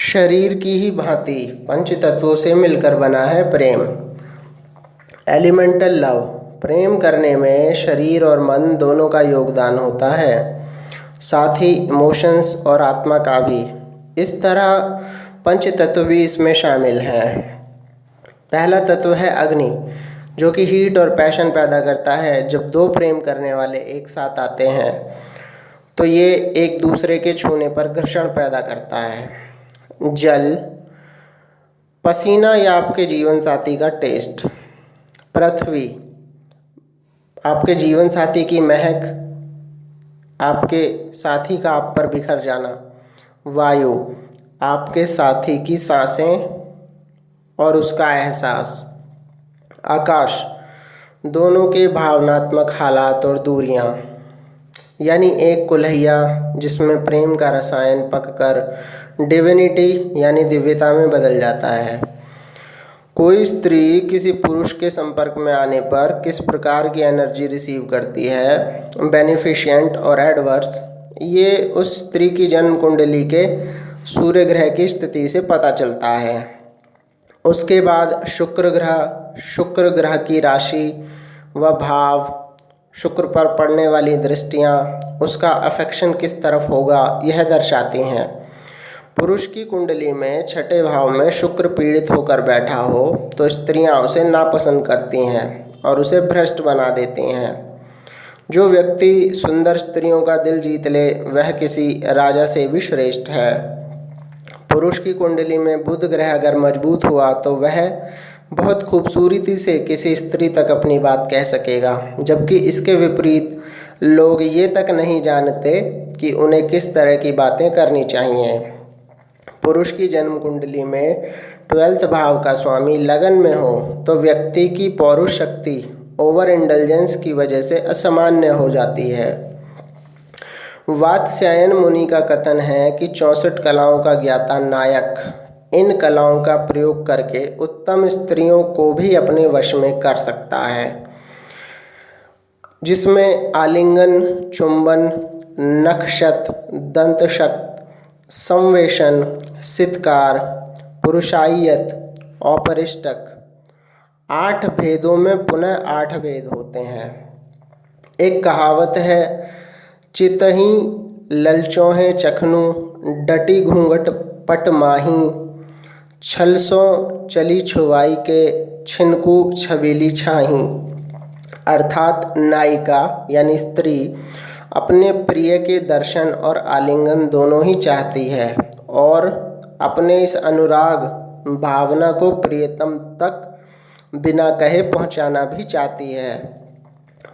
शरीर की ही भांति पंच तत्वों से मिलकर बना है प्रेम। Elemental love. प्रेम करने में शरीर और मन दोनों का योगदान होता है, साथ ही इमोशंस और आत्मा का भी। इस तरह पंच तत्व भी इसमें शामिल हैं। पहला तत्व है अग्नि, जो कि हीट और पैशन पैदा करता है। जब दो प्रेम करने वाले एक साथ आते हैं तो ये एक दूसरे के छूने पर घर्षण पैदा करता है। जल, पसीना या आपके जीवन साथी का टेस्ट। पृथ्वी, आपके जीवन साथी की महक, आपके साथी का आप पर बिखर जाना। वायु, आपके साथी की सांसें और उसका एहसास। आकाश, दोनों के भावनात्मक हालात और दूरियां, यानी एक कुल्हैया जिसमें प्रेम का रसायन पककर डिविनिटी यानी दिव्यता में बदल जाता है। कोई स्त्री किसी पुरुष के संपर्क में आने पर किस प्रकार की एनर्जी रिसीव करती है, बेनिफिशिएंट और एडवर्स, ये उस स्त्री की जन्म कुंडली के सूर्य ग्रह की स्थिति से पता चलता है। उसके बाद शुक्र ग्रह की राशि व भाव, शुक्र पर पड़ने वाली दृष्टियाँ, उसका अफेक्शन किस तरफ होगा, यह दर्शाती हैं। पुरुष की कुंडली में छठे भाव में शुक्र पीड़ित होकर बैठा हो तो स्त्रियां उसे नापसंद करती हैं और उसे भ्रष्ट बना देती हैं। जो व्यक्ति सुंदर स्त्रियों का दिल जीत ले वह किसी राजा से भी श्रेष्ठ है। पुरुष की कुंडली में बुध ग्रह अगर मजबूत हुआ तो वह बहुत खूबसूरती से किसी स्त्री तक अपनी बात कह सकेगा, जबकि इसके विपरीत लोग ये तक नहीं जानते कि उन्हें किस तरह की बातें करनी चाहिए। पुरुष की जन्म कुंडली में 12वें भाव का स्वामी लगन में हो तो व्यक्ति की पौरुष शक्ति ओवर इंडल्जेंस की वजह से असामान्य हो जाती है। वात्स्यायन मुनि का कथन है कि 64 कलाओं का ज्ञाता नायक इन कलाओं का प्रयोग करके उत्तम स्त्रियों को भी अपने वश में कर सकता है, जिसमें आलिंगन, चुंबन, नखशत, दंतशक्त, संवेशन, सितकार, पुरुषायत, औपरिष्टक। 8 भेदों में पुनः 8 भेद होते हैं। एक कहावत है, चितहि ललचोहे चखनु, डटी घूंघट पट माही, छलसों चली छुवाई के, छिनकू छबीली छाही। अर्थात नायिका यानी स्त्री अपने प्रिय के दर्शन और आलिंगन दोनों ही चाहती है और अपने इस अनुराग भावना को प्रियतम तक बिना कहे पहुंचाना भी चाहती है।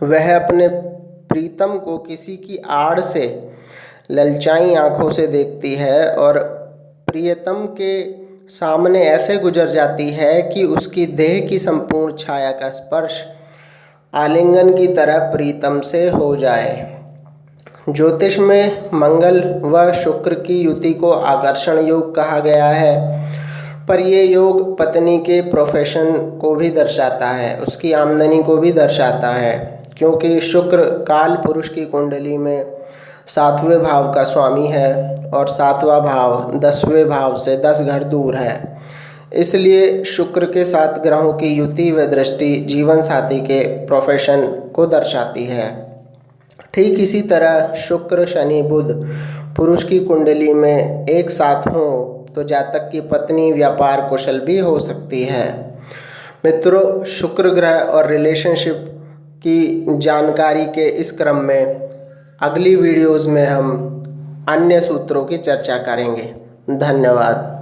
वह अपने प्रीतम को किसी की आड़ से ललचाई आंखों से देखती है और प्रियतम के सामने ऐसे गुजर जाती है कि उसकी देह की संपूर्ण छाया का स्पर्श आलिंगन की तरह प्रीतम से हो जाए। ज्योतिष में मंगल व शुक्र की युति को आकर्षण योग कहा गया है, पर ये योग पत्नी के प्रोफेशन को भी दर्शाता है, उसकी आमदनी को भी दर्शाता है, क्योंकि शुक्र काल पुरुष की कुंडली में 7वें भाव का स्वामी है और 7वां भाव 10वें भाव से 10 घर दूर है। इसलिए शुक्र के 7 ग्रहों की युति व दृष्टि जीवन साथी के प्रोफेशन को दर्शाती है। ठीक इसी तरह शुक्र, शनि, बुध पुरुष की कुंडली में एक साथ हों तो जातक की पत्नी व्यापार कुशल भी हो सकती है। मित्रों, शुक्र ग्रह और रिलेशनशिप की जानकारी के इस क्रम में अगली वीडियोज़ में हम अन्य सूत्रों की चर्चा करेंगे। धन्यवाद।